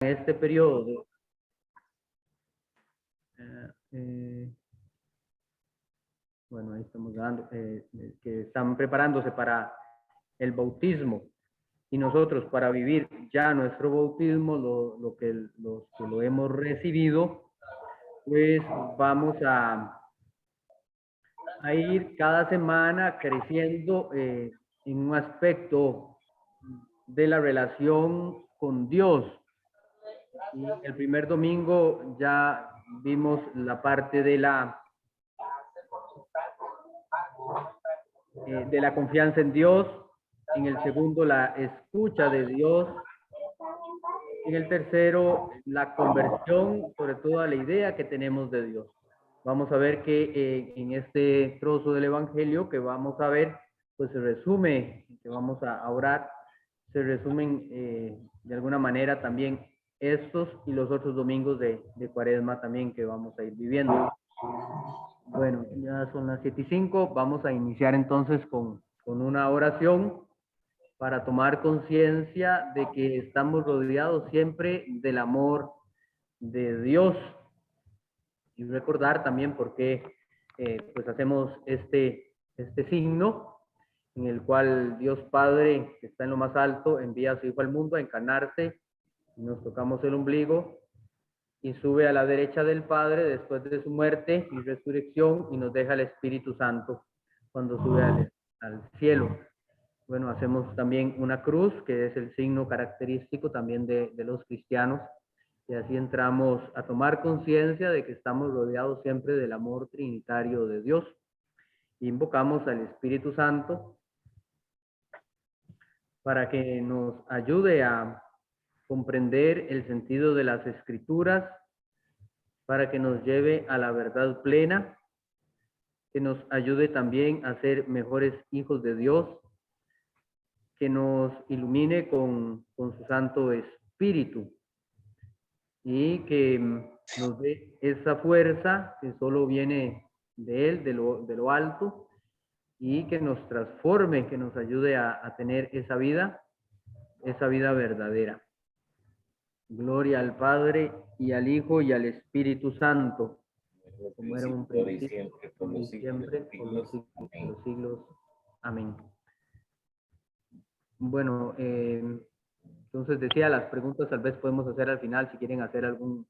este periodo bueno, ahí estamos dando, que están preparándose para el bautismo y nosotros para vivir ya nuestro bautismo, los que lo hemos recibido, pues vamos a ir cada semana creciendo en un aspecto de la relación con Dios. Y el primer domingo ya vimos la parte de la confianza en Dios. En el segundo, la escucha de Dios. En el tercero, la conversión, sobre todo a la idea que tenemos de Dios. Vamos a ver que en este trozo del Evangelio que vamos a ver, pues se resume, que vamos a orar, se resumen de alguna manera también estos y los otros domingos de Cuaresma también que vamos a ir viviendo. Bueno, ya son las 7:05, vamos a iniciar entonces con una oración para tomar conciencia de que estamos rodeados siempre del amor de Dios y recordar también por qué pues hacemos este signo en el cual Dios Padre, que está en lo más alto, envía a su Hijo al mundo a encarnarse, y nos tocamos el ombligo y sube a la derecha del Padre después de su muerte y resurrección y nos deja el Espíritu Santo cuando sube al cielo. Bueno, hacemos también una cruz, que es el signo característico también de los cristianos, y así entramos a tomar conciencia de que estamos rodeados siempre del amor trinitario de Dios. Invocamos al Espíritu Santo para que nos ayude a comprender el sentido de las Escrituras, para que nos lleve a la verdad plena, que nos ayude también a ser mejores hijos de Dios, que nos ilumine con su Santo Espíritu y que nos dé esa fuerza que solo viene de Él, de lo alto, y que nos transforme, que nos ayude a tener esa vida verdadera. Gloria al Padre, y al Hijo, y al Espíritu Santo, como era en un principio, y siempre, por los siglos de los siglos. Amén. Bueno, entonces decía, las preguntas tal vez podemos hacer al final, si quieren hacer algún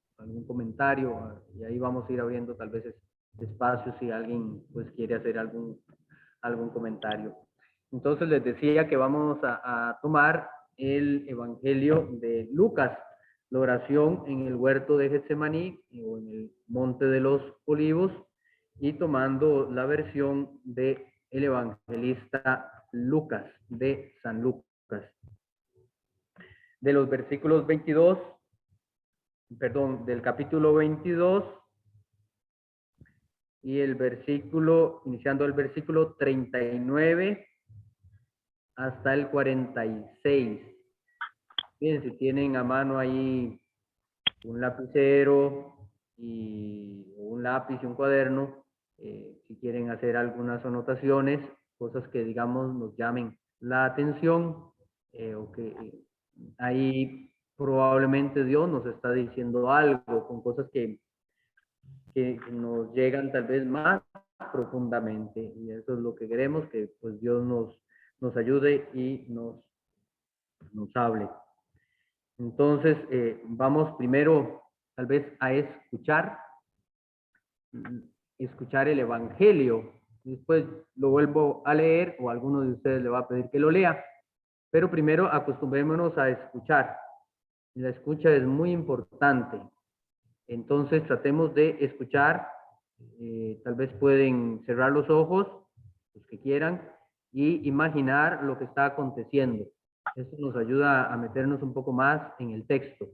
comentario, y ahí vamos a ir abriendo tal vez espacio si alguien pues quiere hacer algún comentario. Entonces les decía que vamos a tomar el Evangelio de Lucas, la oración en el huerto de Getsemaní o en el monte de los Olivos, y tomando la versión de el evangelista Lucas, de San Lucas. De los versículos 22, perdón, del capítulo 22 y el versículo, iniciando el versículo 39 hasta el 46. Bien, si tienen a mano ahí un lapicero y un lápiz y un cuaderno, si quieren hacer algunas anotaciones, cosas que digamos nos llamen la atención, o que ahí probablemente Dios nos está diciendo algo con cosas que nos llegan tal vez más profundamente, y eso es lo que queremos, que pues Dios nos ayude y nos hable. Entonces, vamos primero tal vez a escuchar el Evangelio. Después lo vuelvo a leer o alguno de ustedes le va a pedir que lo lea. Pero primero acostumbrémonos a escuchar. La escucha es muy importante. Entonces tratemos de escuchar. Tal vez pueden cerrar los ojos, los que quieran, y imaginar lo que está aconteciendo. Esto nos ayuda a meternos un poco más en el texto.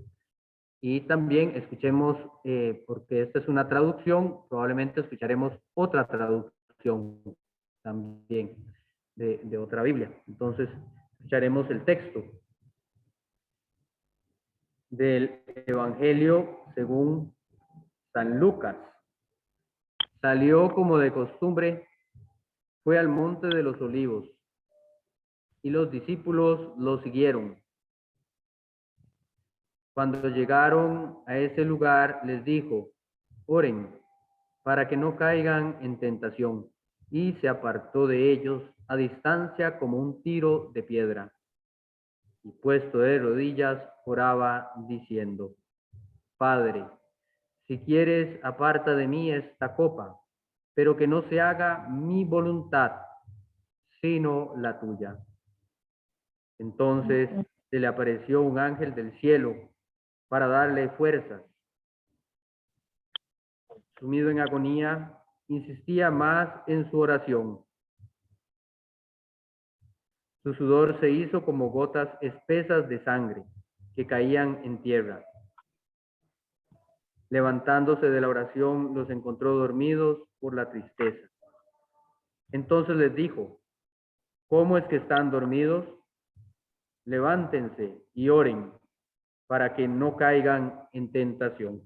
Y también escuchemos, porque esta es una traducción, probablemente escucharemos otra traducción también de otra Biblia. Entonces, escucharemos el texto del Evangelio según San Lucas. Salió como de costumbre, fue al monte de los olivos, y los discípulos lo siguieron. Cuando llegaron a ese lugar, les dijo, oren para que no caigan en tentación. Y se apartó de ellos a distancia como un tiro de piedra. Y puesto de rodillas, oraba diciendo, Padre, si quieres, aparta de mí esta copa, pero que no se haga mi voluntad, sino la tuya. Entonces se le apareció un ángel del cielo para darle fuerzas. Sumido en agonía, insistía más en su oración. Su sudor se hizo como gotas espesas de sangre que caían en tierra. Levantándose de la oración, los encontró dormidos por la tristeza. Entonces les dijo, ¿cómo es que están dormidos? Levántense y oren para que no caigan en tentación.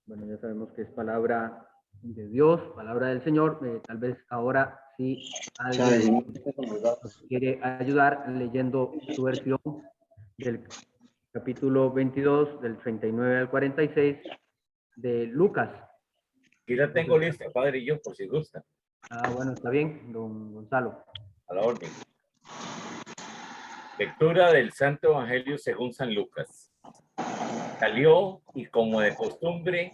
Bueno, ya sabemos que es palabra de Dios, palabra del Señor. Tal vez ahora sí alguien nos quiere ayudar leyendo su versión del capítulo 22, del 39 al 46 de Lucas. Aquí la tengo lista, padre y yo, por si gusta. Ah, bueno, está bien, don Gonzalo. A la orden. Lectura del Santo Evangelio según San Lucas. Salió y como de costumbre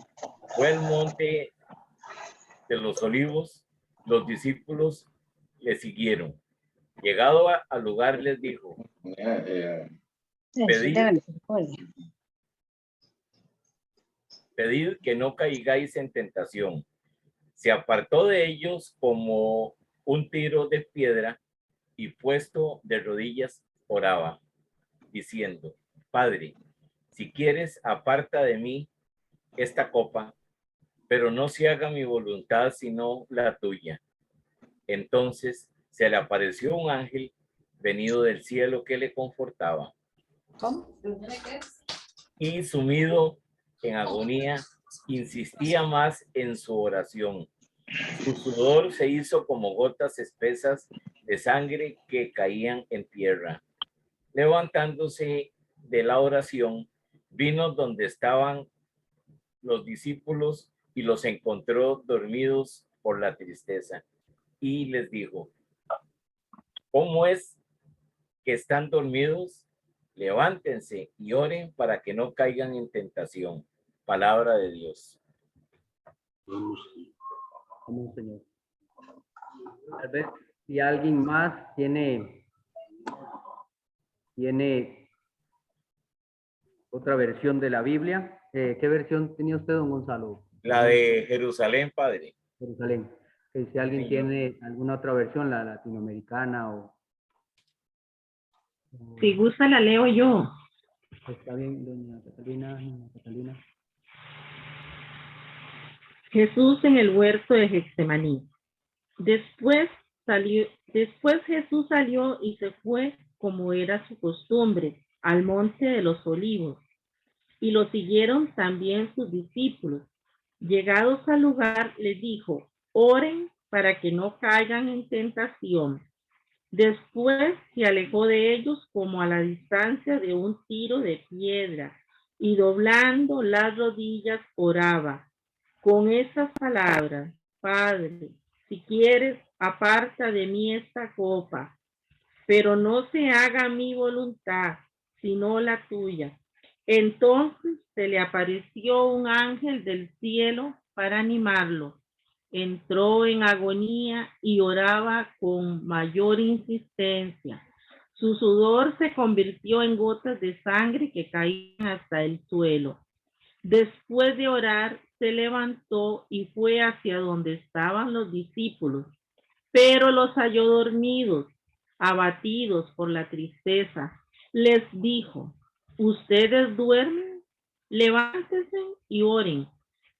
fue al monte de los olivos. Los discípulos le siguieron. Llegado al lugar les dijo, pedid que no caigáis en tentación. Se apartó de ellos como un tiro de piedra y puesto de rodillas oraba, diciendo, Padre, si quieres, aparta de mí esta copa, pero no se haga mi voluntad sino la tuya. Entonces se le apareció un ángel venido del cielo que le confortaba. ¿Cómo? Y sumido en agonía, insistía más en su oración. Su sudor se hizo como gotas espesas de sangre que caían en tierra. Levantándose de la oración, vino donde estaban los discípulos y los encontró dormidos por la tristeza. Y les dijo, ¿cómo es que están dormidos? Levántense y oren para que no caigan en tentación. Palabra de Dios. Vamos, Señor. Tal vez si alguien más tiene otra versión de la Biblia. ¿Qué versión tenía usted, don Gonzalo? La de Jerusalén, padre. Jerusalén. Si alguien tiene alguna otra versión, la latinoamericana o... Si gusta, la leo yo. Está bien, doña Catalina. Jesús en el huerto de Getsemaní. Después Jesús salió y se fue, como era su costumbre, al monte de los olivos. Y lo siguieron también sus discípulos. Llegados al lugar, les dijo, oren para que no caigan en tentación. Después se alejó de ellos como a la distancia de un tiro de piedra y doblando las rodillas oraba con esas palabras, Padre, si quieres, aparta de mí esta copa, pero no se haga mi voluntad, sino la tuya. Entonces se le apareció un ángel del cielo para animarlo. Entró en agonía y oraba con mayor insistencia. Su sudor se convirtió en gotas de sangre que caían hasta el suelo. Después de orar, se levantó y fue hacia donde estaban los discípulos, pero los halló dormidos, abatidos por la tristeza. Les dijo, ¿ustedes duermen? Levántense y oren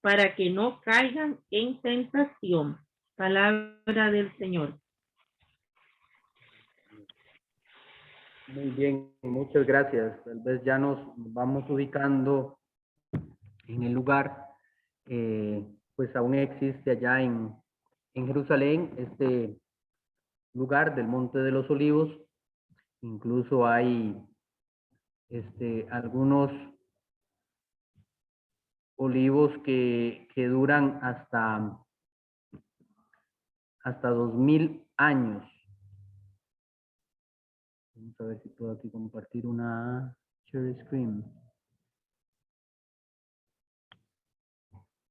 para que no caigan en tentación. Palabra del Señor. Muy bien, muchas gracias. Tal vez ya nos vamos ubicando en el lugar. Pues aún existe allá en Jerusalén este lugar del Monte de los Olivos. Incluso hay algunos olivos que duran hasta 2000 años. Vamos a ver si puedo aquí compartir una share screen.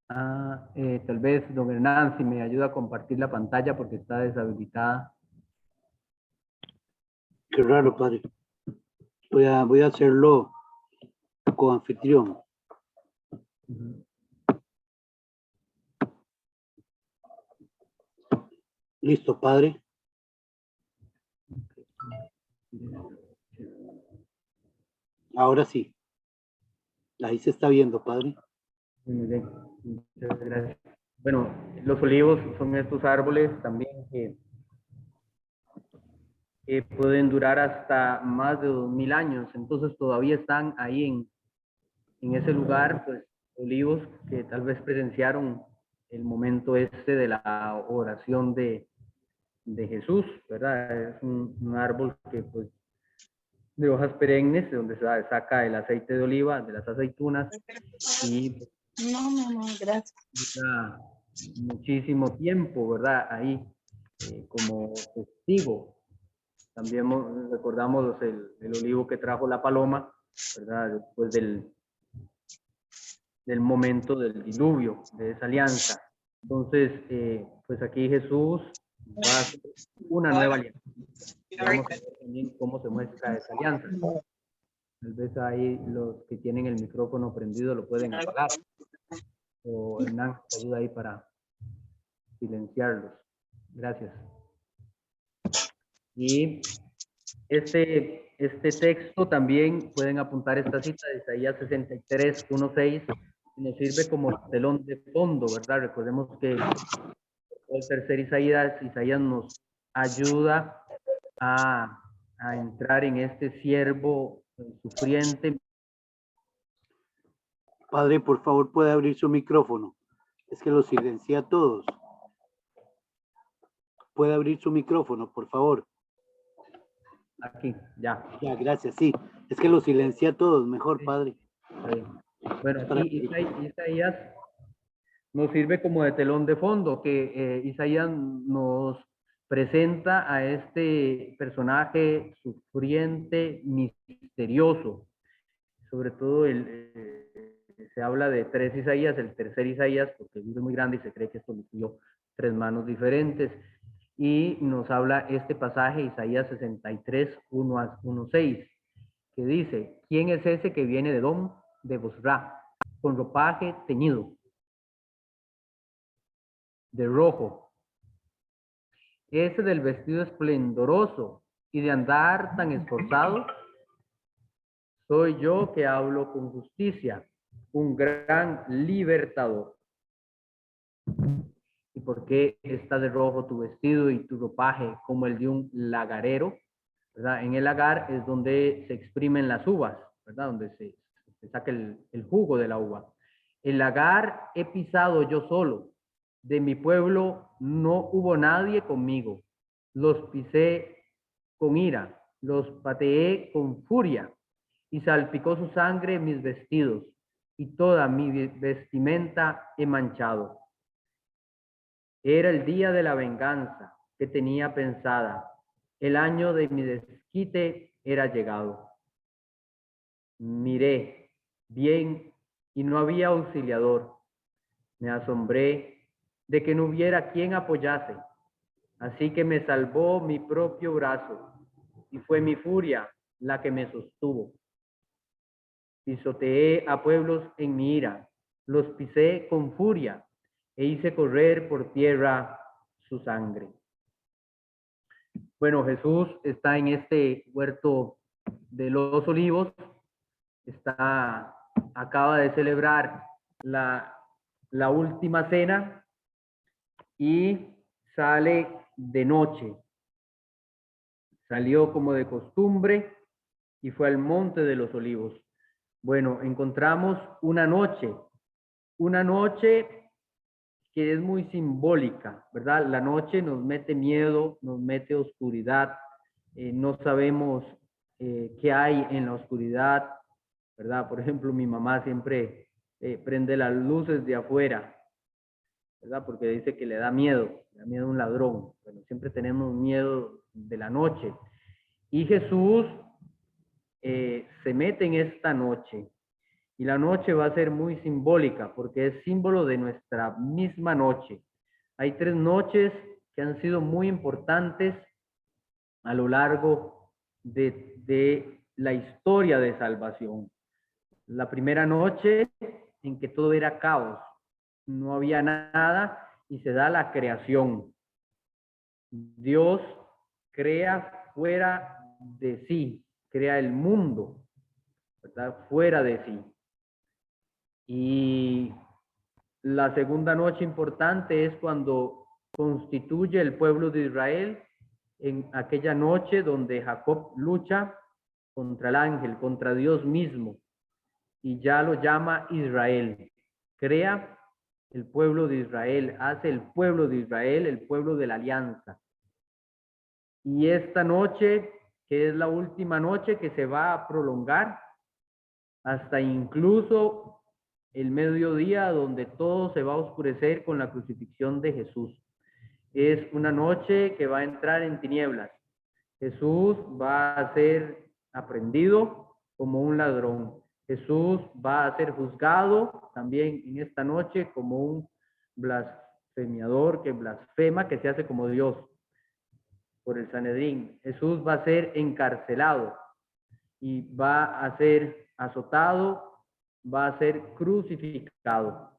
Tal vez don Hernán, si me ayuda a compartir la pantalla porque está deshabilitada. Qué raro, padre. Voy a hacerlo con anfitrión. Listo, padre. Ahora sí. Ahí se está viendo, padre. Muy bien, muchas gracias. Bueno, los olivos son estos árboles también que pueden durar hasta más de 2000 años, entonces todavía están ahí en ese lugar, pues olivos que tal vez presenciaron el momento este de la oración de Jesús, ¿verdad? Es un árbol que pues de hojas perennes, de donde se saca el aceite de oliva, de las aceitunas, y No, gracias. dura muchísimo tiempo, ¿verdad? Ahí como testigo. También recordamos el olivo que trajo la paloma, ¿verdad? Después del momento del diluvio, de esa alianza. Entonces, pues aquí Jesús va a hacer una nueva alianza. Vamos a ver también cómo se muestra esa alianza. Tal vez ahí los que tienen el micrófono prendido lo pueden apagar. O Hernán, te ayuda ahí para silenciarlos. Gracias. Y este texto también pueden apuntar esta cita de Isaías 63, 1-6, que nos sirve como telón de fondo, ¿verdad? Recordemos que el tercer Isaías nos ayuda a entrar en este siervo sufriente. Padre, por favor, puede abrir su micrófono. Es que lo silencia a todos. Puede abrir su micrófono, por favor. Aquí, ya. Ya, gracias, sí. Es que lo silencia a todos, mejor, padre. Bueno, aquí Isaías nos sirve como de telón de fondo, que Isaías nos presenta a este personaje sufriente, misterioso. Sobre todo se habla de 3 Isaías, el tercer Isaías, porque el libro es muy grande y se cree que esto lo escribió 3 manos diferentes. Y nos habla este pasaje, Isaías 63, 1-6, que dice: ¿Quién es ese que viene de Edom, de Bosra, con ropaje teñido de rojo? Ese del vestido esplendoroso y de andar tan esforzado. Soy yo que hablo con justicia, un gran libertador. ¿Y por qué está de rojo tu vestido y tu ropaje como el de un lagarero? ¿Verdad? En el lagar es donde se exprimen las uvas, ¿verdad? Donde se saca el jugo de la uva. El lagar he pisado yo solo. De mi pueblo no hubo nadie conmigo. Los pisé con ira, los pateé con furia y salpicó su sangre mis vestidos y toda mi vestimenta he manchado. Era el día de la venganza que tenía pensada. El año de mi desquite era llegado. Miré bien y no había auxiliador. Me asombré de que no hubiera quien apoyase. Así que me salvó mi propio brazo y fue mi furia la que me sostuvo. Pisoteé a pueblos en mi ira, los pisé con furia e hice correr por tierra su sangre. Bueno, Jesús está en este huerto de los olivos, acaba de celebrar la última cena y sale de noche. Salió como de costumbre y fue al monte de los olivos. Bueno, encontramos una noche que es muy simbólica, ¿verdad? La noche nos mete miedo, nos mete oscuridad, no sabemos qué hay en la oscuridad, ¿verdad? Por ejemplo, mi mamá siempre prende las luces de afuera, ¿verdad? Porque dice que le da miedo un ladrón. Bueno, siempre tenemos miedo de la noche. Y Jesús se mete en esta noche. Y la noche va a ser muy simbólica porque es símbolo de nuestra misma noche. Hay 3 noches que han sido muy importantes a lo largo de la historia de salvación. La primera noche en que todo era caos, no había nada y se da la creación. Dios crea fuera de sí, crea el mundo, ¿verdad? Fuera de sí. Y la segunda noche importante es cuando constituye el pueblo de Israel en aquella noche donde Jacob lucha contra el ángel, contra Dios mismo, y ya lo llama Israel. Crea el pueblo de Israel, hace el pueblo de Israel el pueblo de la alianza. Y esta noche, que es la última noche que se va a prolongar hasta incluso el mediodía, donde todo se va a oscurecer con la crucifixión de Jesús. Es una noche que va a entrar en tinieblas. Jesús va a ser aprehendido como un ladrón. Jesús va a ser juzgado también en esta noche como un blasfemiador que blasfema, que se hace como Dios por el Sanedrín. Jesús va a ser encarcelado y va a ser azotado, va a ser crucificado.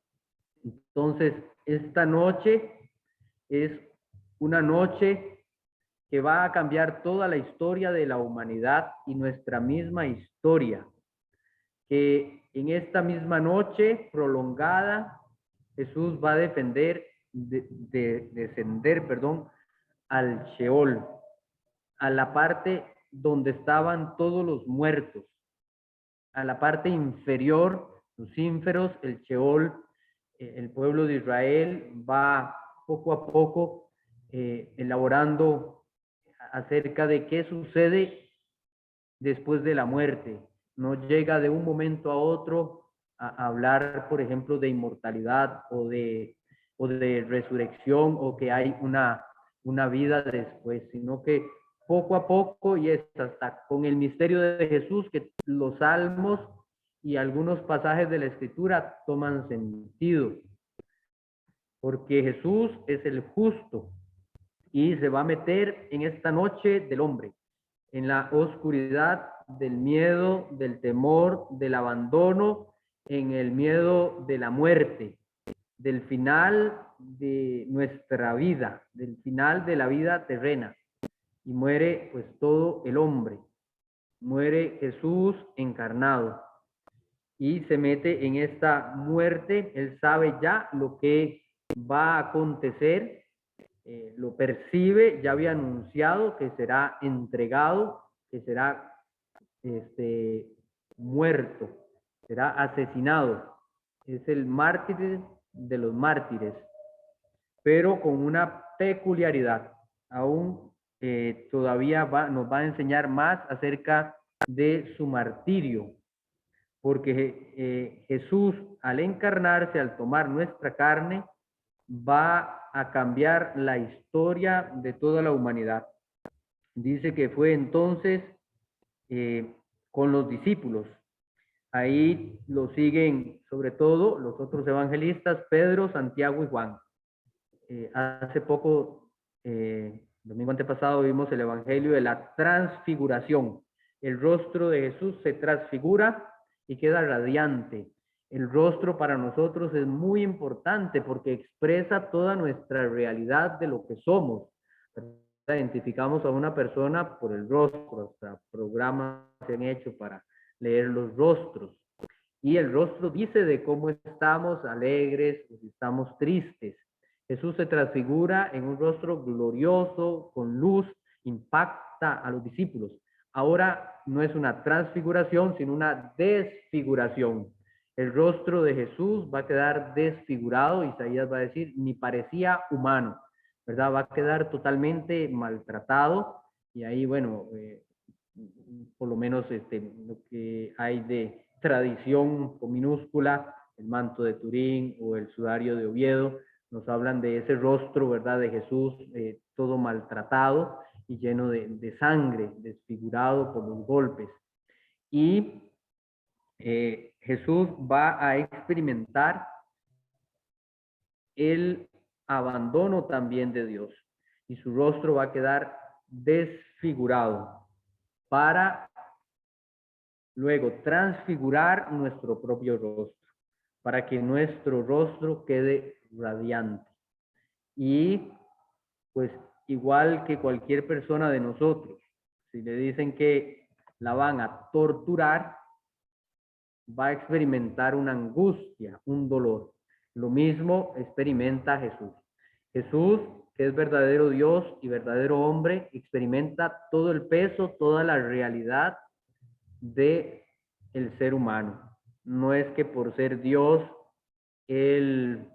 Entonces, esta noche es una noche que va a cambiar toda la historia de la humanidad y nuestra misma historia. Que en esta misma noche prolongada, Jesús va a descender, al Sheol, a la parte donde estaban todos los muertos, a la parte inferior, los ínferos, el Sheol. El pueblo de Israel va poco a poco elaborando acerca de qué sucede después de la muerte. No llega de un momento a otro a hablar, por ejemplo, de inmortalidad o de resurrección, o que hay una vida después, sino que poco a poco, y es hasta con el misterio de Jesús que los salmos y algunos pasajes de la Escritura toman sentido, porque Jesús es el justo y se va a meter en esta noche del hombre, en la oscuridad del miedo, del temor, del abandono, en el miedo de la muerte, del final de nuestra vida, del final de la vida terrena. Y muere pues todo el hombre, muere Jesús encarnado y se mete en esta muerte. Él sabe ya lo que va a acontecer, lo percibe, ya había anunciado que será entregado, que será muerto, será asesinado. Es el mártir de los mártires, pero con una peculiaridad. Aún todavía nos va a enseñar más acerca de su martirio, porque Jesús, al encarnarse, al tomar nuestra carne, va a cambiar la historia de toda la humanidad. Dice que fue entonces con los discípulos. Ahí lo siguen sobre todo los otros evangelistas, Pedro, Santiago y Juan. Hace poco, domingo antepasado, vimos el evangelio de la transfiguración. El rostro de Jesús se transfigura y queda radiante. El rostro para nosotros es muy importante porque expresa toda nuestra realidad de lo que somos. Identificamos a una persona por el rostro, hasta programas se han hecho para leer los rostros. Y el rostro dice de cómo estamos, alegres o si estamos tristes. Jesús se transfigura en un rostro glorioso, con luz, impacta a los discípulos. Ahora no es una transfiguración, sino una desfiguración. El rostro de Jesús va a quedar desfigurado. Isaías va a decir, ni parecía humano, ¿verdad? Va a quedar totalmente maltratado. Y ahí, bueno, por lo menos lo que hay de tradición con minúscula, el manto de Turín o el sudario de Oviedo, nos hablan de ese rostro, ¿verdad?, de Jesús todo maltratado y lleno de sangre, desfigurado por los golpes. Y Jesús va a experimentar el abandono también de Dios y su rostro va a quedar desfigurado para luego transfigurar nuestro propio rostro, para que nuestro rostro quede radiante. Y pues igual que cualquier persona de nosotros, si le dicen que la van a torturar, va a experimentar una angustia, un dolor. Lo mismo experimenta Jesús. Jesús, que es verdadero Dios y verdadero hombre, experimenta todo el peso, toda la realidad de el ser humano. No es que por ser Dios, él,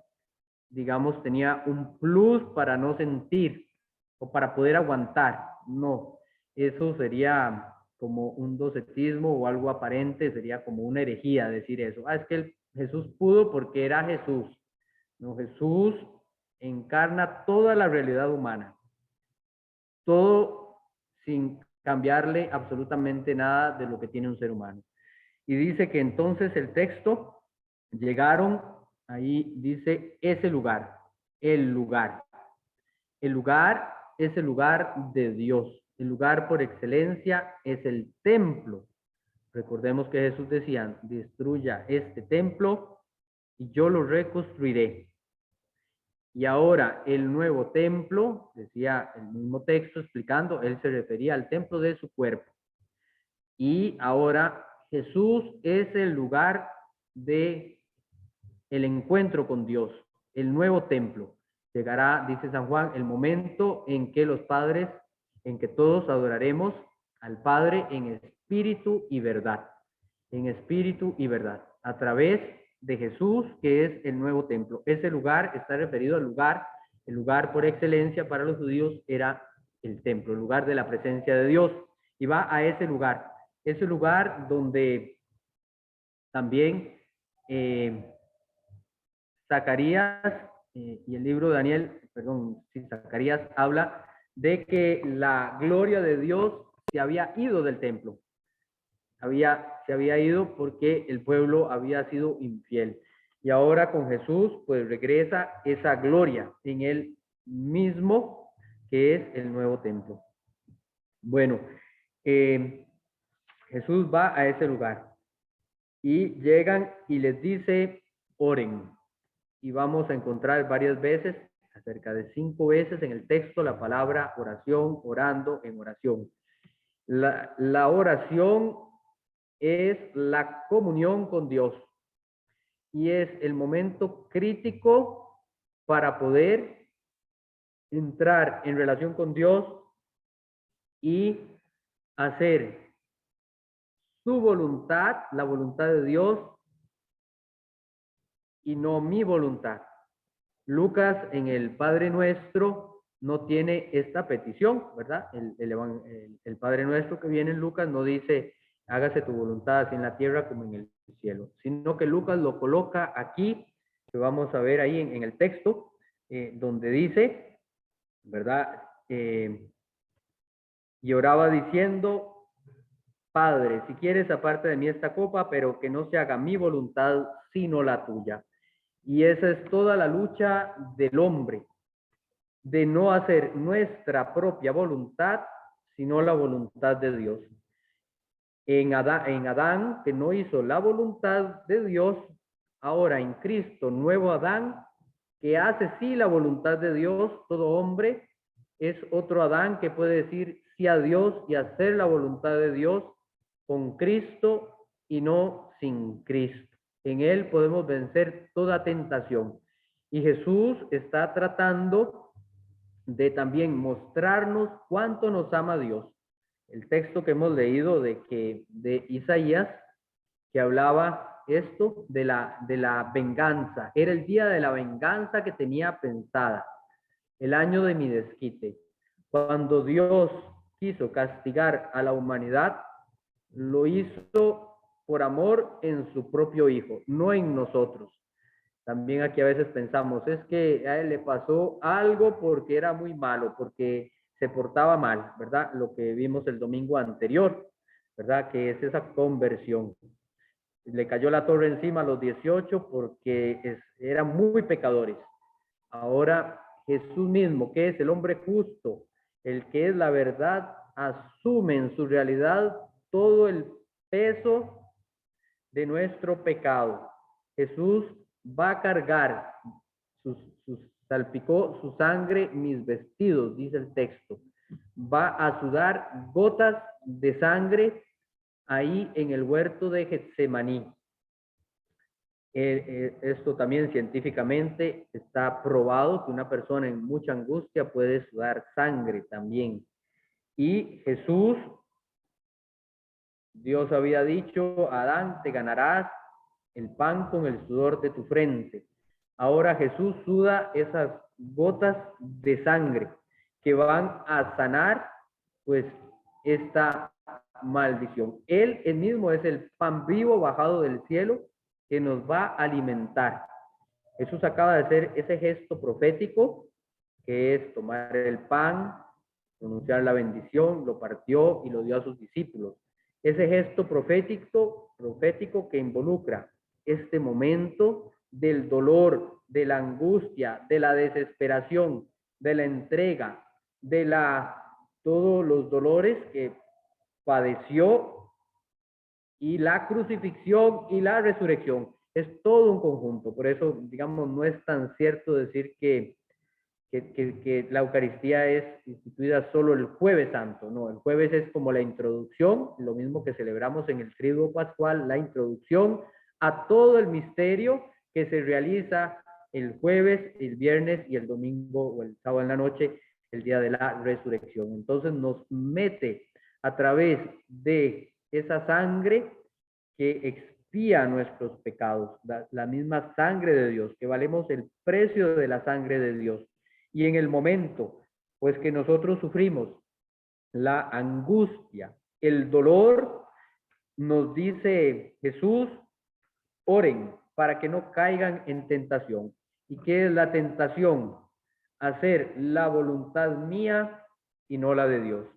digamos, tenía un plus para no sentir o para poder aguantar. No, eso sería como un docetismo o algo aparente, sería como una herejía decir eso. Es que Jesús pudo porque era Jesús. No, Jesús encarna toda la realidad humana, todo sin cambiarle absolutamente nada de lo que tiene un ser humano. Y dice que entonces el texto, llegaron, ahí dice ese lugar, el lugar. El lugar es el lugar de Dios. El lugar por excelencia es el templo. Recordemos que Jesús decía, destruya este templo y yo lo reconstruiré. Y ahora el nuevo templo, decía el mismo texto explicando, él se refería al templo de su cuerpo. Y ahora Jesús es el lugar de el encuentro con Dios, el nuevo templo. Llegará, dice San Juan, el momento en que los padres, en que todos adoraremos al Padre en espíritu y verdad. En espíritu y verdad. A través de Jesús, que es el nuevo templo. Ese lugar está referido al lugar, el lugar por excelencia para los judíos era el templo, el lugar de la presencia de Dios. Y va a ese lugar donde también Zacarías y el libro de Daniel, perdón, sí, Zacarías habla de que la gloria de Dios se había ido del templo. Se había ido porque el pueblo había sido infiel. Y ahora con Jesús, pues regresa esa gloria en él mismo, que es el nuevo templo. Bueno, Jesús va a ese lugar y llegan y les dice, oren. Y vamos a encontrar varias veces, cerca de 5 veces en el texto, la palabra oración, orando, en oración. La oración es la comunión con Dios y es el momento crítico para poder entrar en relación con Dios y hacer su voluntad, la voluntad de Dios, y no mi voluntad. Lucas en el Padre Nuestro no tiene esta petición, ¿verdad? El Padre Nuestro que viene en Lucas no dice, hágase tu voluntad así en la tierra como en el cielo, sino que Lucas lo coloca aquí, que vamos a ver ahí en el texto, donde dice, ¿verdad? Y oraba diciendo, Padre, si quieres aparte de mí esta copa, pero que no se haga mi voluntad, sino la tuya. Y esa es toda la lucha del hombre, de no hacer nuestra propia voluntad, sino la voluntad de Dios. En Adán, que no hizo la voluntad de Dios, ahora en Cristo, nuevo Adán, que hace sí la voluntad de Dios, todo hombre es otro Adán que puede decir sí a Dios y hacer la voluntad de Dios con Cristo y no sin Cristo. En él podemos vencer toda tentación. Y Jesús está tratando de también mostrarnos cuánto nos ama Dios. El texto que hemos leído de Isaías, que hablaba esto de la venganza. Era el día de la venganza que tenía pensada, el año de mi desquite. Cuando Dios quiso castigar a la humanidad, lo hizo por amor en su propio Hijo, no en nosotros. También aquí a veces pensamos, es que a él le pasó algo porque era muy malo, porque se portaba mal, ¿verdad? Lo que vimos el domingo anterior, ¿verdad? Que es esa conversión. Le cayó la torre encima a los 18 porque eran muy pecadores. Ahora Jesús mismo, que es el hombre justo, el que es la verdad, asume en su realidad todo el peso de nuestro pecado. Jesús va a cargar, salpicó su sangre mis vestidos, dice el texto. Va a sudar gotas de sangre ahí en el huerto de Getsemaní. Esto también científicamente está probado que una persona en mucha angustia puede sudar sangre también. Y Jesús, Dios había dicho, Adán, te ganarás el pan con el sudor de tu frente. Ahora Jesús suda esas gotas de sangre que van a sanar pues esta maldición. Él mismo es el pan vivo bajado del cielo que nos va a alimentar. Jesús acaba de hacer ese gesto profético que es tomar el pan, pronunciar la bendición, lo partió y lo dio a sus discípulos. Ese gesto profético que involucra este momento del dolor, de la angustia, de la desesperación, de la entrega, de todos los dolores que padeció y la crucifixión y la resurrección. Es todo un conjunto. Por eso, digamos, no es tan cierto decir que la Eucaristía es instituida solo el Jueves Santo. No, el jueves es como la introducción, lo mismo que celebramos en el Triduo Pascual, la introducción a todo el misterio que se realiza el jueves, el viernes y el domingo o el sábado en la noche, el día de la resurrección. Entonces nos mete a través de esa sangre que expía nuestros pecados, la misma sangre de Dios, que valemos el precio de la sangre de Dios. Y en el momento, pues que nosotros sufrimos la angustia, el dolor, nos dice Jesús, oren para que no caigan en tentación. ¿Y qué es la tentación? Hacer la voluntad mía y no la de Dios.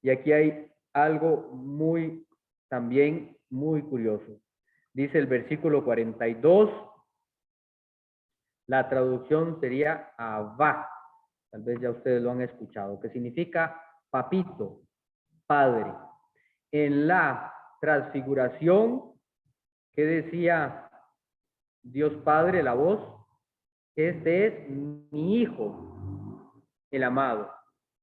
Y aquí hay algo también muy curioso. Dice el versículo 42, la traducción sería Abba. Tal vez ya ustedes lo han escuchado, que significa papito, padre. En la transfiguración, ¿qué decía Dios Padre, la voz? Este es mi hijo, el amado,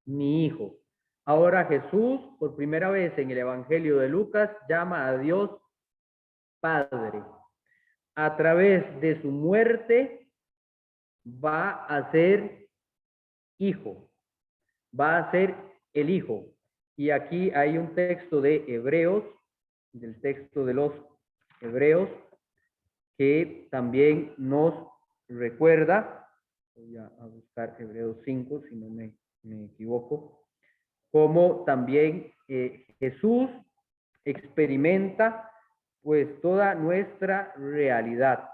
mi hijo. Ahora Jesús, por primera vez en el Evangelio de Lucas, llama a Dios Padre. A través de su muerte va a ser hijo, va a ser el hijo. Y aquí hay un texto de Hebreos, del texto de los Hebreos, que también nos recuerda, voy a buscar Hebreos 5, si no me equivoco, como también Jesús experimenta pues toda nuestra realidad.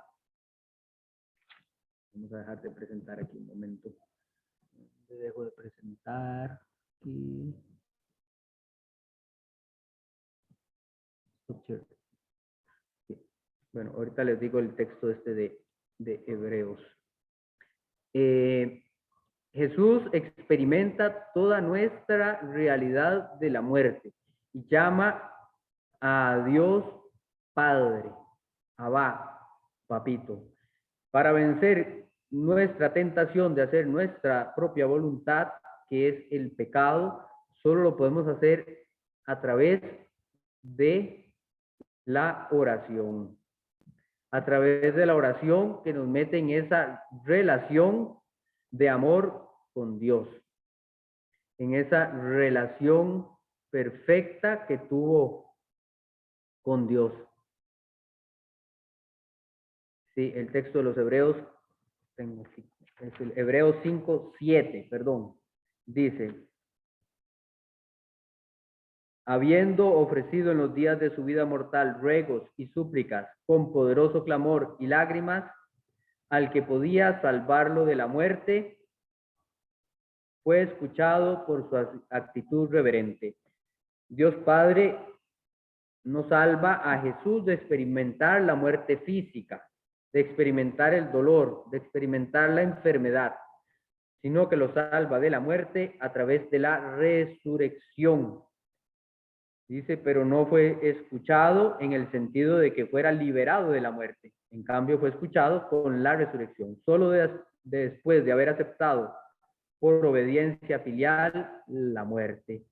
Vamos a dejar de presentar aquí un momento. Me dejo de presentar aquí. Bueno, ahorita les digo el texto de Hebreos. Jesús experimenta toda nuestra realidad de la muerte y llama a Dios Padre, Abba, Papito, para vencer nuestra tentación de hacer nuestra propia voluntad, que es el pecado. Solo lo podemos hacer a través de la oración. A través de la oración que nos mete en esa relación de amor con Dios, en esa relación perfecta que tuvo con Dios. Sí, el texto de los Hebreos, es el Hebreos 5:7, perdón, dice, habiendo ofrecido en los días de su vida mortal ruegos y súplicas con poderoso clamor y lágrimas al que podía salvarlo de la muerte, fue escuchado por su actitud reverente. Dios Padre no salva a Jesús de experimentar la muerte física, de experimentar el dolor, de experimentar la enfermedad, sino que lo salva de la muerte a través de la resurrección. Dice, pero no fue escuchado en el sentido de que fuera liberado de la muerte. En cambio, fue escuchado con la resurrección. Solo después de haber aceptado por obediencia filial la muerte.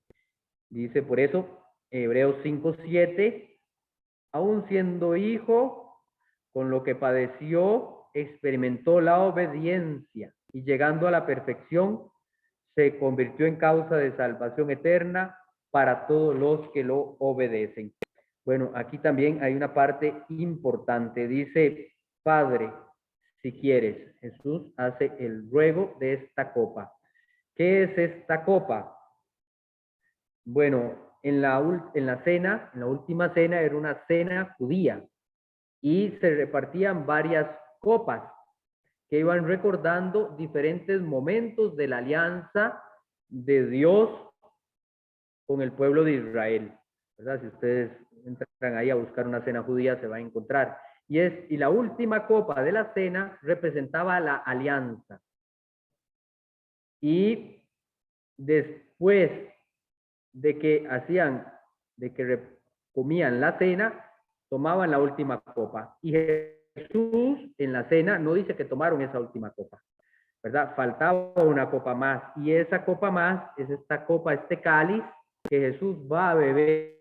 Dice por eso, Hebreos 5:7, aun siendo hijo, con lo que padeció, experimentó la obediencia y llegando a la perfección, se convirtió en causa de salvación eterna para todos los que lo obedecen. Bueno, aquí también hay una parte importante. Dice, Padre, si quieres, Jesús hace el ruego de esta copa. ¿Qué es esta copa? Bueno, en la última cena era una cena judía y se repartían varias copas que iban recordando diferentes momentos de la alianza de Dios con el pueblo de Israel, ¿verdad? Si ustedes entran ahí a buscar una cena judía, se va a encontrar. Y la última copa de la cena representaba la alianza. Y después de que comían la cena, tomaban la última copa. Y Jesús en la cena no dice que tomaron esa última copa, ¿verdad? Faltaba una copa más. Y esa copa más es esta copa, este cáliz que Jesús va a beber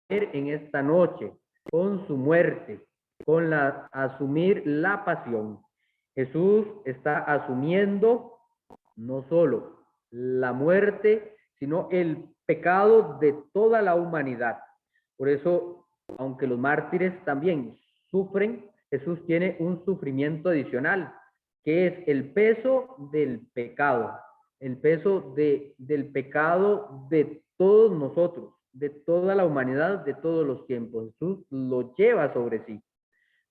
en esta noche con su muerte, con asumir la pasión. Jesús está asumiendo no solo la muerte, sino el pecado de toda la humanidad. Por eso, aunque los mártires también sufren, Jesús tiene un sufrimiento adicional, que es el peso del pecado, el peso del pecado de todos nosotros, de toda la humanidad, de todos los tiempos. Jesús lo lleva sobre sí.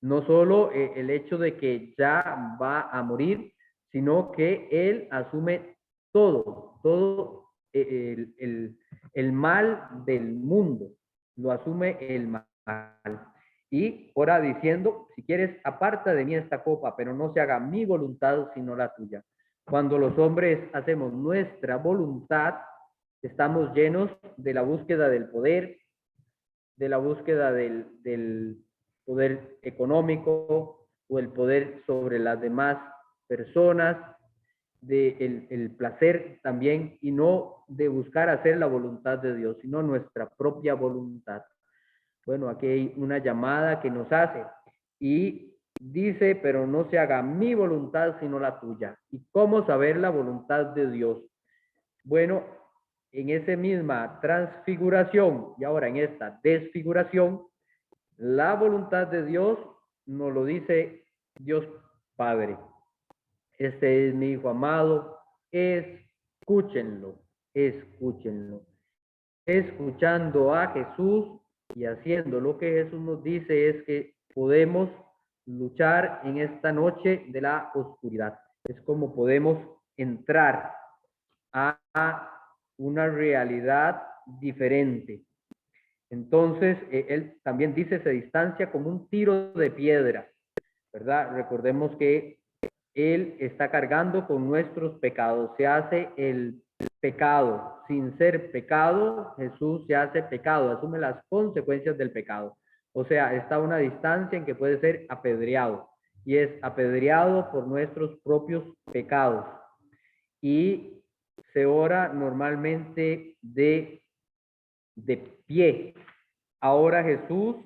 No solo el hecho de que ya va a morir, sino que Él asume todo el mal del mundo, lo asume el mal. Y ora diciendo, si quieres, aparta de mí esta copa, pero no se haga mi voluntad, sino la tuya. Cuando los hombres hacemos nuestra voluntad, estamos llenos de la búsqueda del poder, de la búsqueda del poder económico o el poder sobre las demás personas, de el placer también, y no de buscar hacer la voluntad de Dios, sino nuestra propia voluntad. Bueno, aquí hay una llamada que nos hace y dice, pero no se haga mi voluntad sino la tuya. ¿Y cómo saber la voluntad de Dios? Bueno, en esa misma transfiguración y ahora en esta desfiguración, la voluntad de Dios nos lo dice Dios Padre. Este es mi Hijo amado, escúchenlo, escúchenlo. Escuchando a Jesús y haciendo lo que Jesús nos dice es que podemos luchar en esta noche de la oscuridad. Es como podemos entrar a una realidad diferente. Entonces, él también dice, se distancia como un tiro de piedra, ¿verdad? Recordemos que Él está cargando con nuestros pecados, se hace el pecado. Sin ser pecado, Jesús se hace pecado, asume las consecuencias del pecado. O sea, está a una distancia en que puede ser apedreado, y es apedreado por nuestros propios pecados. Y se ora normalmente de pie. Ahora Jesús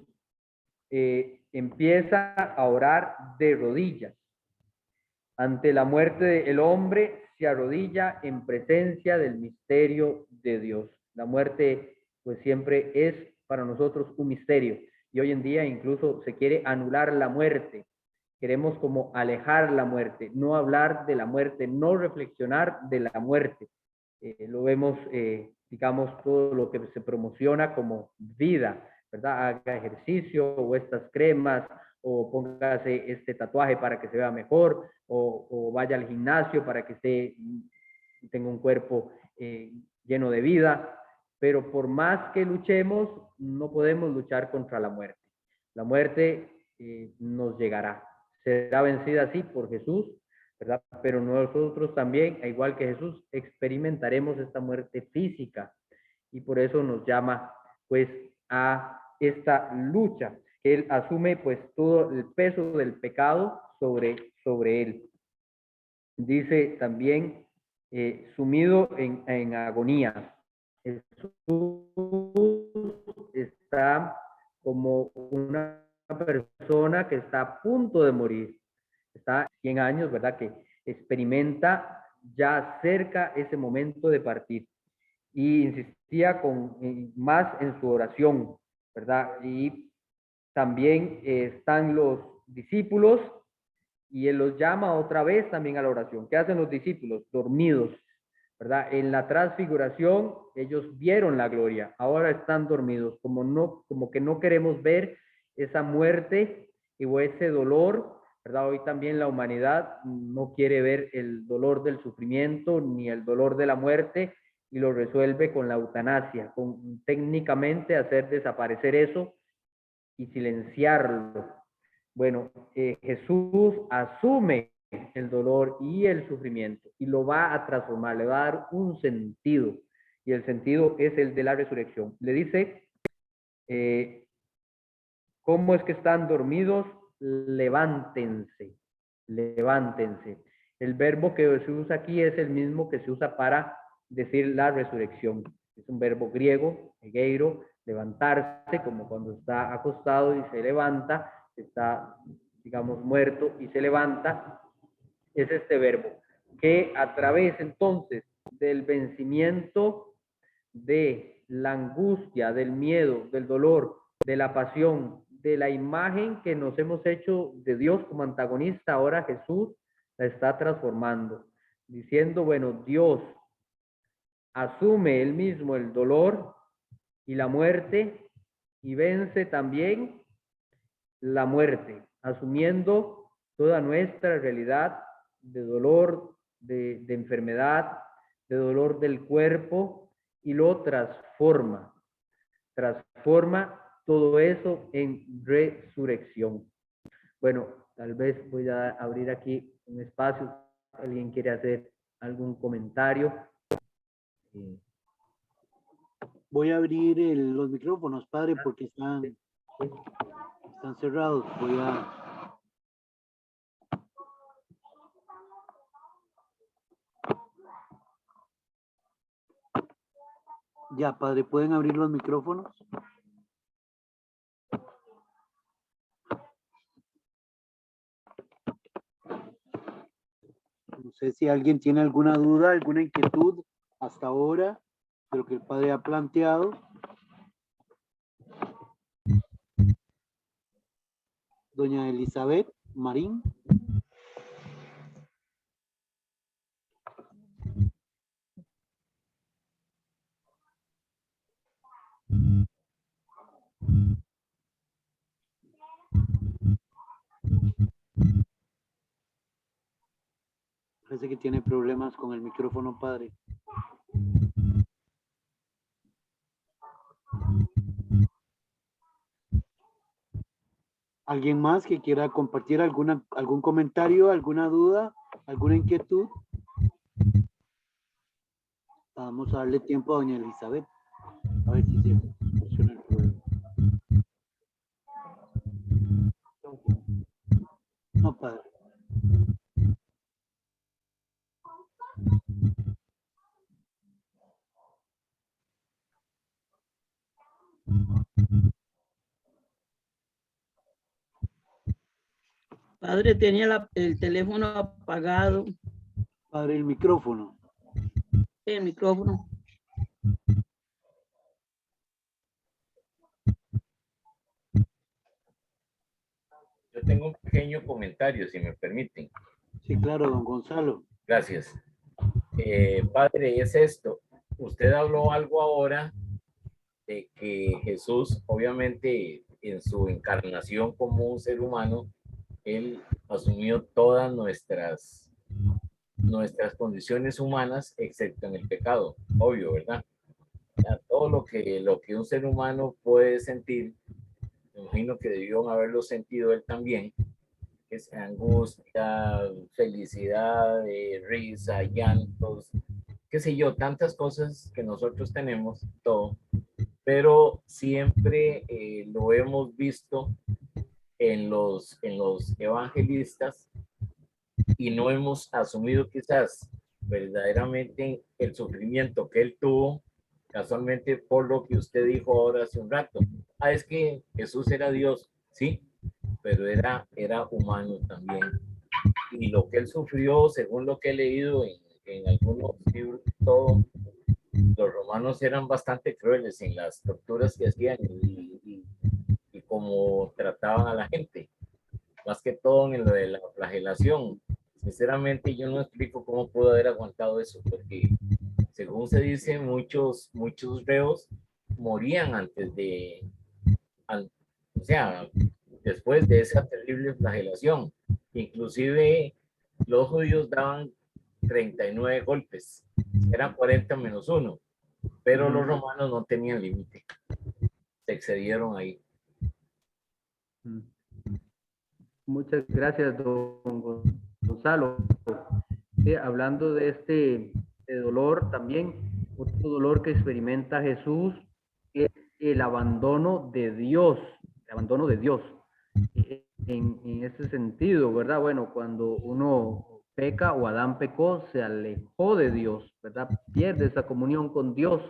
empieza a orar de rodillas. Ante la muerte del hombre se arrodilla en presencia del misterio de Dios. La muerte pues siempre es para nosotros un misterio, y hoy en día incluso se quiere anular la muerte. Queremos como alejar la muerte, no hablar de la muerte, no reflexionar de la muerte. lo vemos, digamos, todo lo que se promociona como vida, ¿verdad? Haga ejercicio o estas cremas o póngase este tatuaje para que se vea mejor o vaya al gimnasio para que tenga un cuerpo lleno de vida. Pero por más que luchemos, no podemos luchar contra la muerte. La muerte nos llegará. Será vencida así por Jesús, ¿verdad? Pero nosotros también, igual que Jesús, experimentaremos esta muerte física y por eso nos llama pues a esta lucha. Él asume pues todo el peso del pecado sobre él. Dice también sumido en agonía. Jesús está como una persona que está a punto de morir. Está 100 años, ¿verdad? Que experimenta ya cerca ese momento de partir. Y insistía más en su oración, ¿verdad? Y también están los discípulos y él los llama otra vez también a la oración. ¿Qué hacen los discípulos? Dormidos, ¿verdad? En la transfiguración ellos vieron la gloria, ahora están dormidos, como que no queremos ver esa muerte o ese dolor, ¿verdad? Hoy también la humanidad no quiere ver el dolor del sufrimiento ni el dolor de la muerte y lo resuelve con la eutanasia, con técnicamente hacer desaparecer eso y silenciarlo. Bueno, Jesús asume el dolor y el sufrimiento y lo va a transformar, le va a dar un sentido y el sentido es el de la resurrección. Le dice, ¿cómo es que están dormidos? Levántense, levántense. El verbo que se usa aquí es el mismo que se usa para decir la resurrección. Es un verbo griego, egeiro, levantarse, como cuando está acostado y se levanta, está, digamos, muerto y se levanta. Es este verbo que a través entonces del vencimiento de la angustia, del miedo, del dolor, de la pasión, de la imagen que nos hemos hecho de Dios como antagonista, ahora Jesús la está transformando, diciendo, bueno, Dios asume él mismo el dolor y la muerte y vence también la muerte, asumiendo toda nuestra realidad de dolor, de enfermedad, de dolor del cuerpo y lo transforma todo eso en resurrección. Bueno, tal vez voy a abrir aquí un espacio. ¿Alguien quiere hacer algún comentario? Voy a abrir los micrófonos, padre, porque están cerrados. Voy a... Ya, padre, ¿pueden abrir los micrófonos? No sé si alguien tiene alguna duda, alguna inquietud hasta ahora de lo que el padre ha planteado. Doña Elizabeth Marín. Parece que tiene problemas con el micrófono, padre. ¿Alguien más que quiera compartir algún comentario, alguna duda, alguna inquietud? Vamos a darle tiempo a doña Elizabeth. A ver si se soluciona el problema. No, padre. Padre, tenía el teléfono apagado, Padre, el micrófono. el micrófono. Yo tengo un pequeño comentario, si me permiten. Sí, claro, don Gonzalo. Gracias. Padre, es esto. Usted habló algo ahora de que Jesús, obviamente, en su encarnación como un ser humano, él asumió todas nuestras condiciones humanas, excepto en el pecado, obvio, ¿verdad? Ya, todo lo que un ser humano puede sentir, me imagino que debió haberlo sentido él también, que es angustia, felicidad, risa, llantos, qué sé yo, tantas cosas que nosotros tenemos, todo, pero siempre lo hemos visto en los evangelistas y no hemos asumido quizás verdaderamente el sufrimiento que él tuvo, casualmente por lo que usted dijo ahora hace un rato. Es que Jesús era Dios, sí, pero era humano también. Y lo que él sufrió, según lo que he leído en algunos libros, todo, los romanos eran bastante crueles en las torturas que hacían y cómo trataban a la gente, más que todo en lo de la flagelación. Sinceramente, yo no explico cómo pudo haber aguantado eso, porque según se dice, muchos reos morían o sea, después de esa terrible flagelación. Inclusive los judíos daban 39 golpes, eran 40 menos uno, pero los romanos no tenían límite, se excedieron ahí. Muchas gracias, don Gonzalo. Sí, hablando de de dolor también, otro dolor que experimenta Jesús es el abandono de Dios, el abandono de Dios. En ese sentido, ¿verdad? Bueno, cuando uno peca o Adán pecó, se alejó de Dios, ¿verdad? Pierde esa comunión con Dios.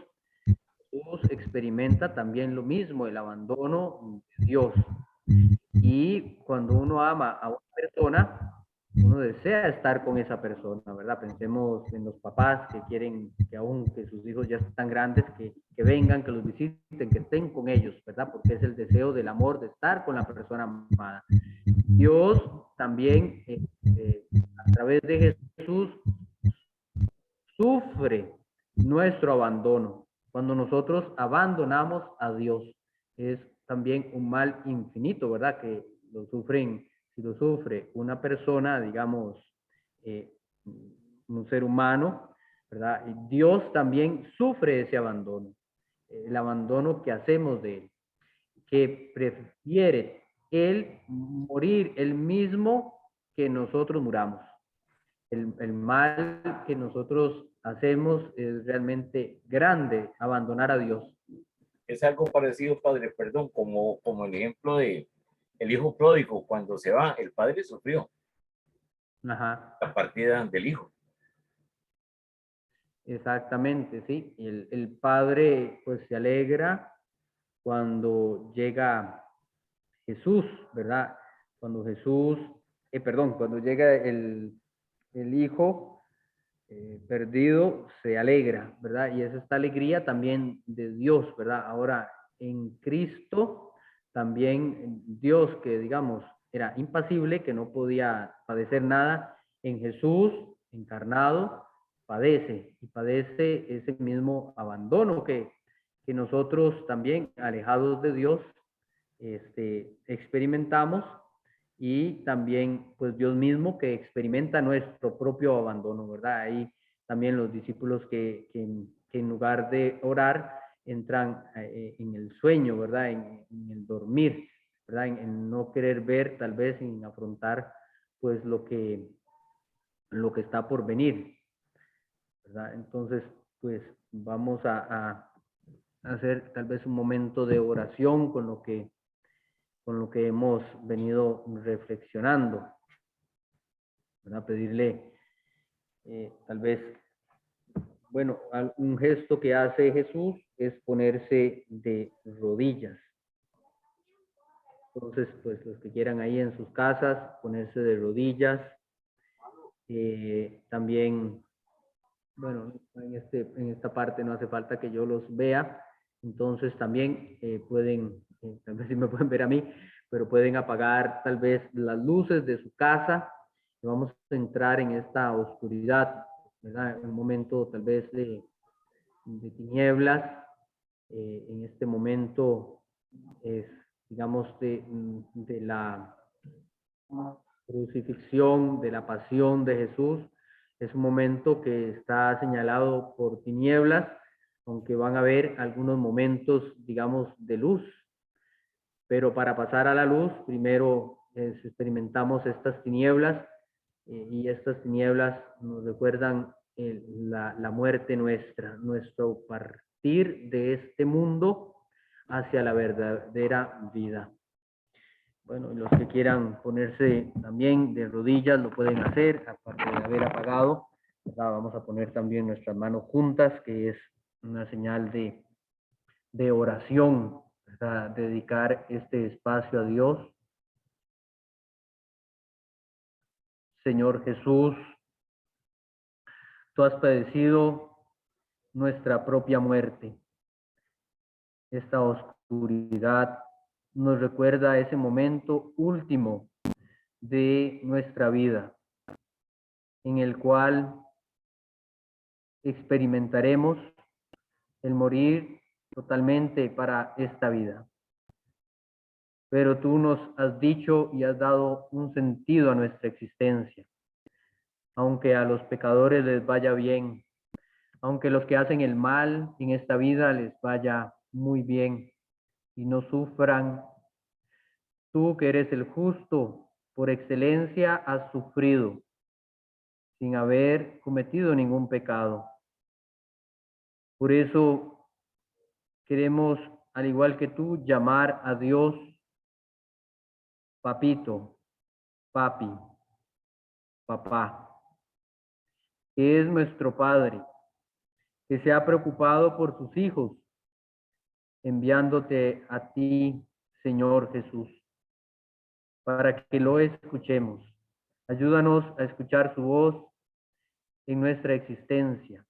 Jesús experimenta también lo mismo, el abandono de Dios. Y cuando uno ama a una persona, uno desea estar con esa persona, ¿verdad? Pensemos en los papás que quieren que aún que sus hijos ya están grandes, que vengan, que los visiten, que estén con ellos, ¿verdad? Porque es el deseo del amor de estar con la persona amada. Dios también, a través de Jesús, sufre nuestro abandono. Cuando nosotros abandonamos a Dios, es también un mal infinito, ¿verdad? Que lo sufren, si lo sufre una persona, digamos, eh, un ser humano, ¿verdad? Y Dios también sufre ese abandono, el abandono que hacemos de Él, que prefiere Él morir Él mismo que nosotros muramos. El mal que nosotros hacemos es realmente grande, abandonar a Dios. Es algo parecido, padre, perdón, como el ejemplo de el hijo pródigo, cuando se va, el padre sufrió Ajá, la partida del hijo. exactamente, sí. El padre pues se alegra cuando llega Jesús, ¿verdad? Cuando Jesús, perdón, cuando llega el hijo perdido, se alegra, ¿verdad? Y es esta alegría también de Dios, ¿verdad? Ahora, en Cristo, también Dios que, digamos, era impasible, que no podía padecer nada, en Jesús, encarnado, padece, y padece ese mismo abandono que nosotros también, alejados de Dios, experimentamos, y también pues Dios mismo que experimenta nuestro propio abandono, ¿verdad? Ahí también los discípulos que en lugar de orar entran en el sueño, ¿verdad? En el dormir, ¿verdad? En no querer ver, tal vez en afrontar pues lo que está por venir, ¿verdad? Entonces, pues vamos a hacer tal vez un momento de oración con lo que hemos venido reflexionando, ¿verdad? Pedirle tal vez, bueno, un gesto que hace Jesús es ponerse de rodillas. Entonces, pues los que quieran ahí en sus casas, ponerse de rodillas. También, bueno, en esta parte no hace falta que yo los vea, entonces también pueden, tal vez sí me pueden ver a mí, pero pueden apagar tal vez las luces de su casa. Vamos a entrar en esta oscuridad ¿verdad? Un momento tal vez de tinieblas. En este momento es, digamos, de la crucifixión, de la pasión de Jesús. Es un momento que está señalado por tinieblas, aunque van a haber algunos momentos, digamos, de luz. Pero para pasar a la luz, primero experimentamos estas tinieblas, y estas tinieblas nos recuerdan la muerte nuestra, nuestro partir de este mundo hacia la verdadera vida. Bueno, los que quieran ponerse también de rodillas lo pueden hacer, aparte de haber apagado. Vamos a poner también nuestras manos juntas, que es una señal de oración, ¿verdad? Dedicar este espacio a Dios. Señor Jesús, tú has padecido nuestra propia muerte. Esta oscuridad nos recuerda ese momento último de nuestra vida, en el cual experimentaremos el morir totalmente para esta vida. Pero tú nos has dicho y has dado un sentido a nuestra existencia. Aunque a los pecadores les vaya bien, aunque los que hacen el mal en esta vida les vaya muy bien y no sufran, tú que eres el justo por excelencia has sufrido sin haber cometido ningún pecado. Por eso queremos, al igual que tú, llamar a Dios papito, papi, papá, que es nuestro Padre, que se ha preocupado por sus hijos, enviándote a ti, Señor Jesús, para que lo escuchemos. Ayúdanos a escuchar su voz en nuestra existencia,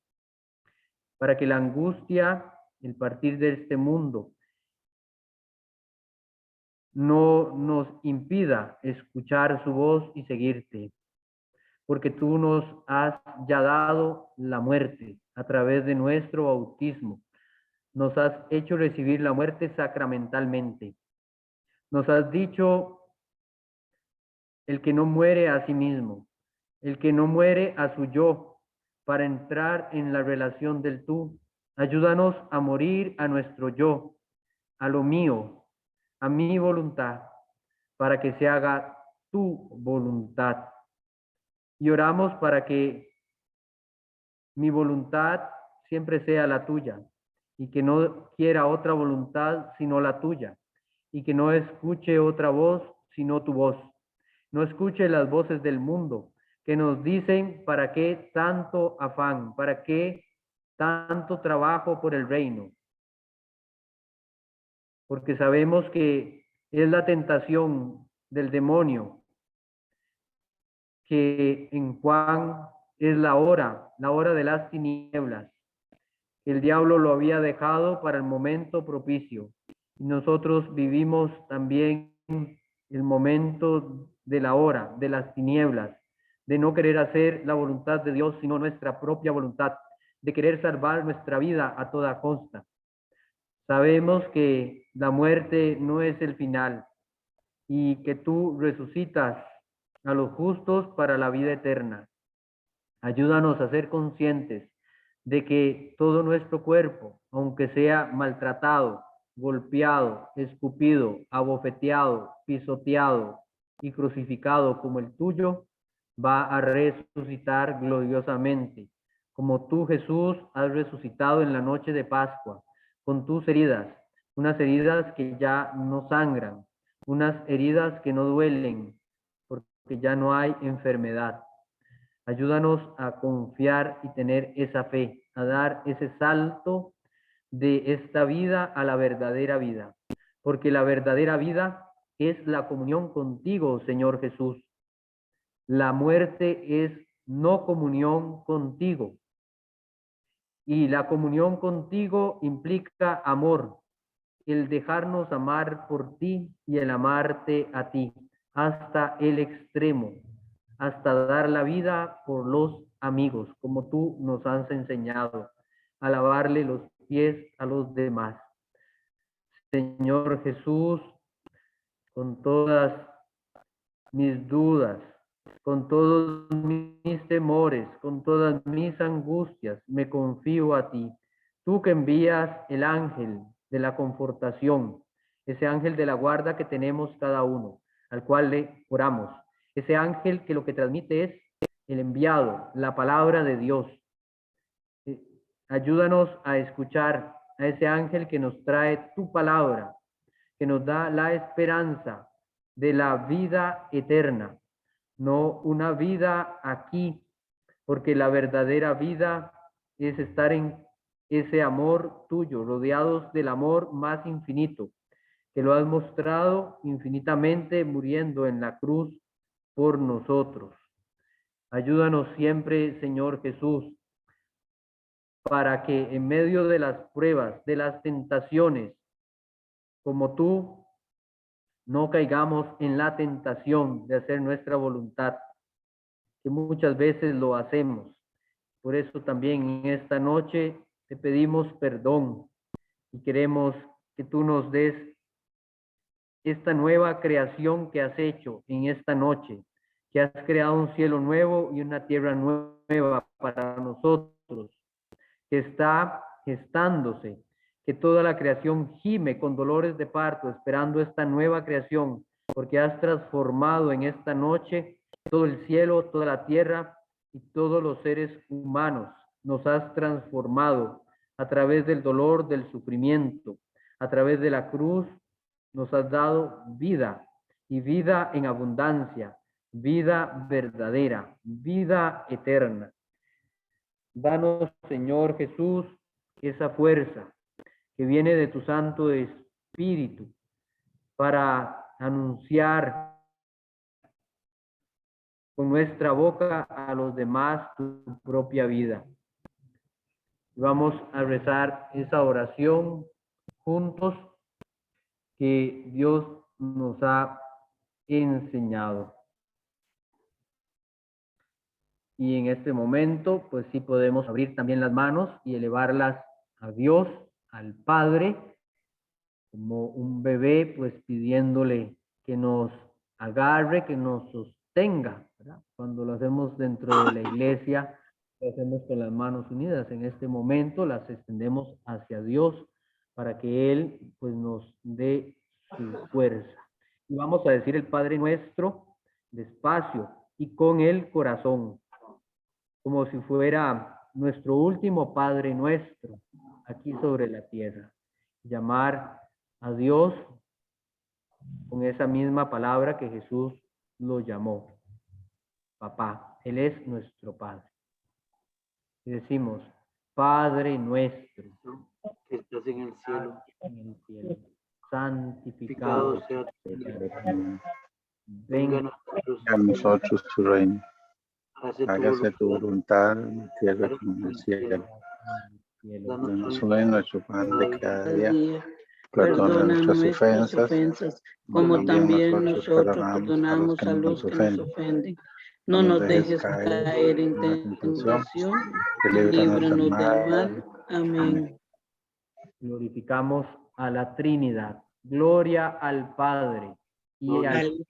para que la angustia, el partir de este mundo, no nos impida escuchar su voz y seguirte, porque tú nos has ya dado la muerte a través de nuestro bautismo. Nos has hecho recibir la muerte sacramentalmente. Nos has dicho, el que no muere a sí mismo, el que no muere a su yo, para entrar en la relación del tú. Ayúdanos a morir a nuestro yo, a lo mío, a mi voluntad, para que se haga tu voluntad. Y oramos para que mi voluntad siempre sea la tuya, y que no quiera otra voluntad sino la tuya, y que no escuche otra voz sino tu voz. No escuche las voces del mundo que nos dicen para qué tanto afán, para qué tanto trabajo por el reino. Porque sabemos que es la tentación del demonio, que en Juan es la hora de las tinieblas. El diablo lo había dejado para el momento propicio. Y nosotros vivimos también el momento de la hora, de las tinieblas, de no querer hacer la voluntad de Dios, sino nuestra propia voluntad, de querer salvar nuestra vida a toda costa. Sabemos que la muerte no es el final y que tú resucitas a los justos para la vida eterna. Ayúdanos a ser conscientes de que todo nuestro cuerpo, aunque sea maltratado, golpeado, escupido, abofeteado, pisoteado y crucificado como el tuyo, va a resucitar gloriosamente, como tú, Jesús, has resucitado en la noche de Pascua, con tus heridas, unas heridas que ya no sangran, unas heridas que no duelen, porque ya no hay enfermedad. Ayúdanos a confiar y tener esa fe, a dar ese salto de esta vida a la verdadera vida, porque la verdadera vida es la comunión contigo, Señor Jesús. La muerte es no comunión contigo, y la comunión contigo implica amor, el dejarnos amar por ti y el amarte a ti hasta el extremo, hasta dar la vida por los amigos, como tú nos has enseñado, a lavarle los pies a los demás. Señor Jesús, con todas mis dudas, con todos mis temores, con todas mis angustias, me confío a ti. Tú que envías el ángel de la confortación, ese ángel de la guarda que tenemos cada uno, al cual le oramos. Ese ángel que lo que transmite es el enviado, la palabra de Dios. Ayúdanos a escuchar a ese ángel que nos trae tu palabra, que nos da la esperanza de la vida eterna, no una vida aquí, porque la verdadera vida es estar en ese amor tuyo, rodeados del amor más infinito, que lo has mostrado infinitamente muriendo en la cruz por nosotros. Ayúdanos siempre, Señor Jesús, para que en medio de las pruebas, de las tentaciones, como tú, no caigamos en la tentación de hacer nuestra voluntad, que muchas veces lo hacemos. Por eso también en esta noche te pedimos perdón y queremos que tú nos des esta nueva creación que has hecho en esta noche, que has creado un cielo nuevo y una tierra nueva para nosotros, que está gestándose, que toda la creación gime con dolores de parto, esperando esta nueva creación, porque has transformado en esta noche todo el cielo, toda la tierra y todos los seres humanos. Nos has transformado a través del dolor, del sufrimiento, a través de la cruz, nos has dado vida y vida en abundancia, vida verdadera, vida eterna. Danos, Señor Jesús, esa fuerza que viene de tu Santo Espíritu para anunciar con nuestra boca a los demás tu propia vida. Vamos a rezar esa oración juntos que Dios nos ha enseñado. Y en este momento, pues sí podemos abrir también las manos y elevarlas a Dios, al Padre, como un bebé, pues pidiéndole que nos agarre, que nos sostenga, ¿verdad? Cuando lo hacemos dentro de la iglesia, lo hacemos con las manos unidas. En este momento las extendemos hacia Dios para que Él, pues, nos dé su fuerza. Y vamos a decir el Padre Nuestro despacio y con el corazón, como si fuera nuestro último Padre Nuestro aquí sobre la tierra. Llamar a Dios con esa misma palabra que Jesús lo llamó, papá. Él es nuestro Padre. Y decimos, Padre nuestro, que estás en el cielo, santificado sea tu nombre. venga A nosotros tu reino. Hágase Hágase tu voluntad en la tierra como en el cielo. Danos hoy nuestro pan de cada día. Perdona nuestras ofensas, como también nosotros perdonamos perdonamos a los que nos ofenden. No nos dejes caer en tentación, líbranos del mal. Amén. glorificamos a la Trinidad. Gloria al Padre y al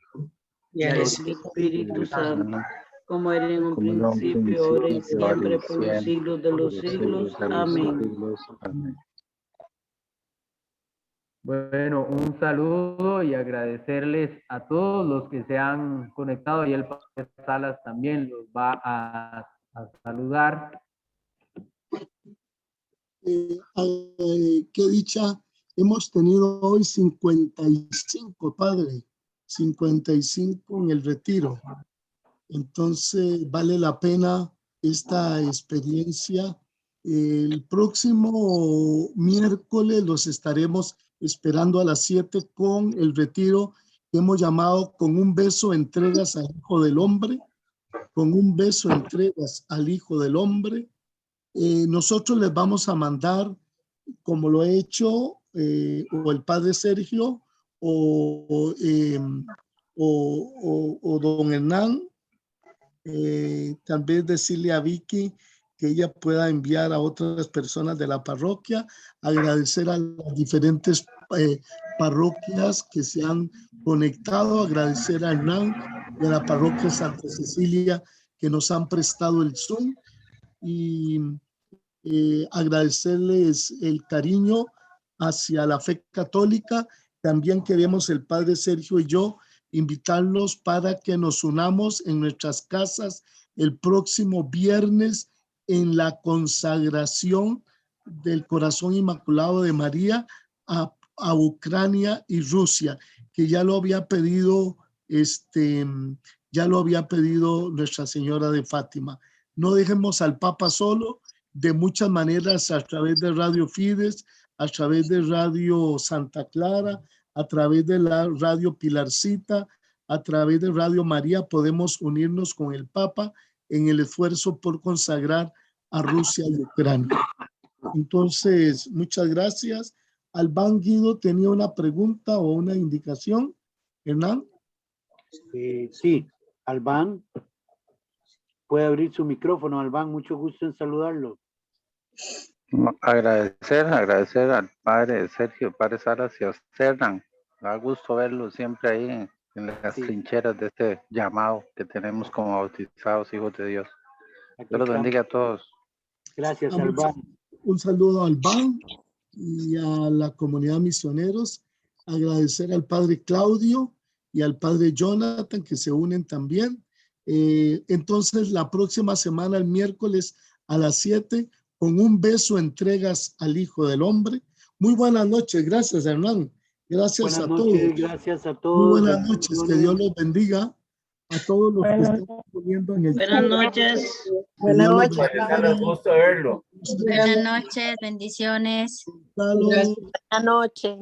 al Espíritu Santo, como era en un principio, ahora y siempre, por los siglos de los siglos. Amén. Bueno, un saludo y agradecerles a todos los que se han conectado y el Padre Salas también los va a saludar. Qué dicha, hemos tenido hoy 55, Padre, 55 en el retiro. Entonces vale la pena esta experiencia. El próximo miércoles los estaremos esperando a las 7 con el retiro que hemos llamado Con un beso entregas al Hijo del Hombre. Con un beso entregas al Hijo del Hombre. Nosotros les vamos a mandar, como lo ha hecho o el Padre Sergio o don Hernán, Tal vez decirle a Vicky que ella pueda enviar a otras personas de la parroquia, agradecer a las diferentes parroquias que se han conectado, agradecer a Hernán de la parroquia Santa Cecilia que nos han prestado el Zoom y agradecerles el cariño hacia la fe católica. También queremos el Padre Sergio y yo invitarlos para que nos unamos en nuestras casas el próximo viernes en la consagración del Corazón Inmaculado de María a Ucrania y Rusia, que ya lo había pedido Nuestra Señora de Fátima. No dejemos al Papa solo, de muchas maneras, a través de Radio Fides, a través de Radio Santa Clara, a través de la Radio Pilarcita, a través de Radio María, podemos unirnos con el Papa en el esfuerzo por consagrar a Rusia y Ucrania. Entonces, muchas gracias. Albán Guido tenía una pregunta o una indicación. Hernán. Sí, Albán. Puede abrir su micrófono, Albán. Mucho gusto en saludarlo. Agradecer al padre Sergio, padre Salas y a usted, Hernán. Da gusto verlo siempre ahí en las trincheras de este llamado que tenemos como bautizados hijos de Dios. Dios los bendiga a todos. Gracias, Albán. Un saludo a Albán y a la comunidad misioneros. Agradecer al padre Claudio y al padre Jonathan que se unen también. Entonces, la próxima semana, el miércoles a las 7, con un beso entregas al Hijo del Hombre. Muy buenas noches. Gracias, Hernán. Gracias a todos. Gracias a todos. Muy buenas noches. Que Dios los bendiga a todos los que están poniendo en el Buenas noches. Buenas noches. Un gusto verlo. Buenas noches, bendiciones. Buenas noches.